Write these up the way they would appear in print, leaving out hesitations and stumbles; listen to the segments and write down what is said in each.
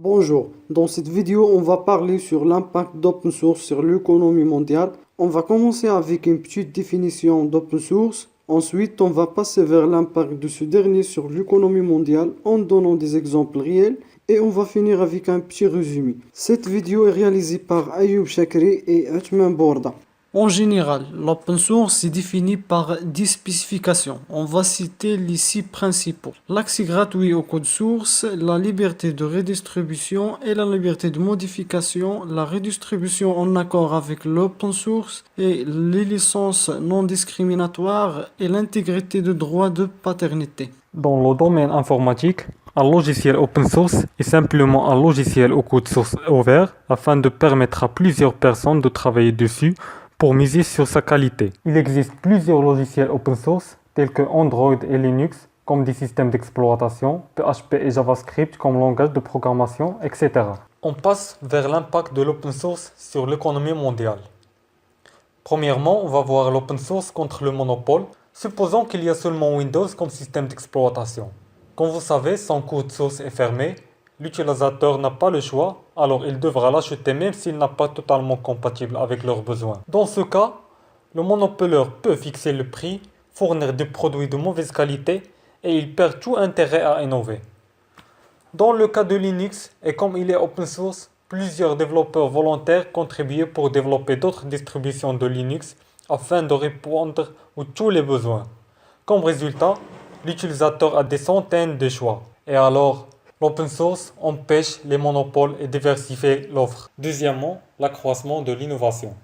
Bonjour, dans cette vidéo, on va parler sur l'impact d'open source sur l'économie mondiale. On va commencer avec une petite définition d'open source. Ensuite, on va passer vers l'impact de ce dernier sur l'économie mondiale en donnant des exemples réels. Et on va finir avec un petit résumé. Cette vidéo est réalisée par Ayoub Chakri et Atman Borda. En général, l'open source est défini par 10 spécifications. On va citer les 6 principaux. L'accès gratuit au code source, la liberté de redistribution et la liberté de modification, la redistribution en accord avec l'open source et les licences non discriminatoires et l'intégrité de droit de paternité. Dans le domaine informatique, un logiciel open source est simplement un logiciel au code source ouvert afin de permettre à plusieurs personnes de travailler dessus pour miser sur sa qualité. Il existe plusieurs logiciels open source tels que Android et Linux comme des systèmes d'exploitation, PHP et JavaScript comme langage de programmation, etc. On passe vers l'impact de l'open source sur l'économie mondiale. Premièrement, on va voir l'open source contre le monopole. Supposons qu'il y a seulement Windows comme système d'exploitation. Comme vous savez, son code source est fermé. L'utilisateur n'a pas le choix, alors il devra l'acheter même s'il n'est pas totalement compatible avec leurs besoins. Dans ce cas, le monopoleur peut fixer le prix, fournir des produits de mauvaise qualité et il perd tout intérêt à innover. Dans le cas de Linux, et comme il est open source, plusieurs développeurs volontaires contribuent pour développer d'autres distributions de Linux afin de répondre à tous les besoins. Comme résultat, l'utilisateur a des centaines de choix. Et alors, l'open source empêche les monopoles et diversifie l'offre. Deuxièmement, l'accroissement de l'innovation.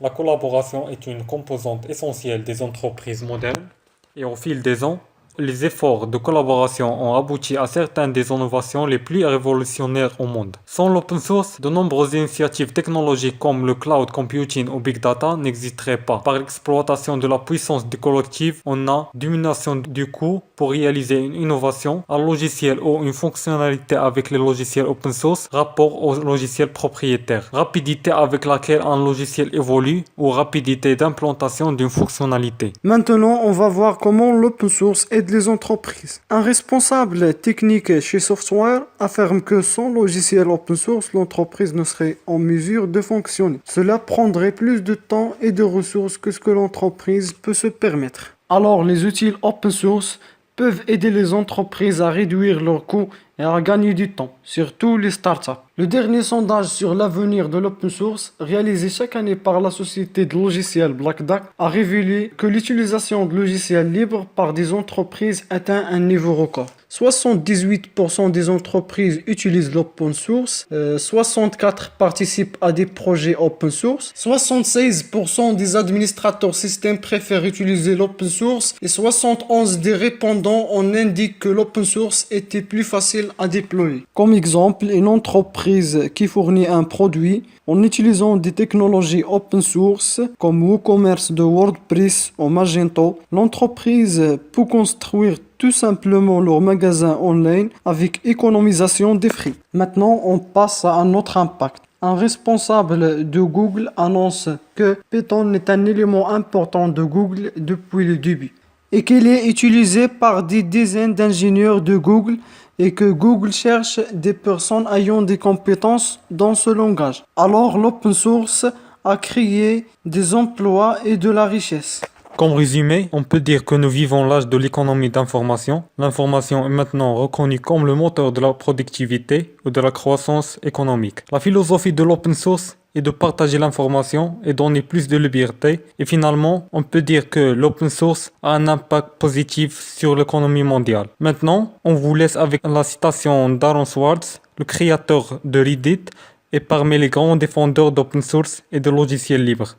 La collaboration est une composante essentielle des entreprises modernes et au fil des ans, les efforts de collaboration ont abouti à certaines des innovations les plus révolutionnaires au monde. Sans l'open source, de nombreuses initiatives technologiques comme le cloud computing ou big data n'existeraient pas. Par l'exploitation de la puissance du collectif, on a diminution du coût pour réaliser une innovation, un logiciel ou une fonctionnalité avec les logiciels open source, rapport au logiciel propriétaire, rapidité avec laquelle un logiciel évolue ou rapidité d'implantation d'une fonctionnalité. Maintenant, on va voir comment l'open source aide les entreprises. Un responsable technique chez Software affirme que sans logiciel open source, l'entreprise ne serait en mesure de fonctionner. Cela prendrait plus de temps et de ressources que ce que l'entreprise peut se permettre. Alors, les outils open source peuvent aider les entreprises à réduire leurs coûts et à gagner du temps, surtout les startups. Le dernier sondage sur l'avenir de l'open source, réalisé chaque année par la société de logiciels Black Duck, a révélé que l'utilisation de logiciels libres par des entreprises atteint un niveau record. 78% des entreprises utilisent l'open source, 64% participent à des projets open source, 76% des administrateurs système préfèrent utiliser l'open source et 71% des répondants en indiquent que l'open source était plus facile à déployer. Comme exemple, une entreprise qui fournit un produit en utilisant des technologies open source comme WooCommerce de WordPress ou Magento, l'entreprise peut construire tout simplement leur magasin online avec économisation des frais. Maintenant, on passe à un autre impact. Un responsable de Google annonce que Python est un élément important de Google depuis le début et qu'il est utilisé par des dizaines d'ingénieurs de Google et que Google cherche des personnes ayant des compétences dans ce langage. Alors l'open source a créé des emplois et de la richesse. Comme résumé, on peut dire que nous vivons l'âge de l'économie d'information. L'information est maintenant reconnue comme le moteur de la productivité ou de la croissance économique. La philosophie de l'open source est de partager l'information et donner plus de liberté. Et finalement, on peut dire que l'open source a un impact positif sur l'économie mondiale. Maintenant, on vous laisse avec la citation d'Aaron Swartz, le créateur de Reddit et parmi les grands défendeurs d'open source et de logiciels libres.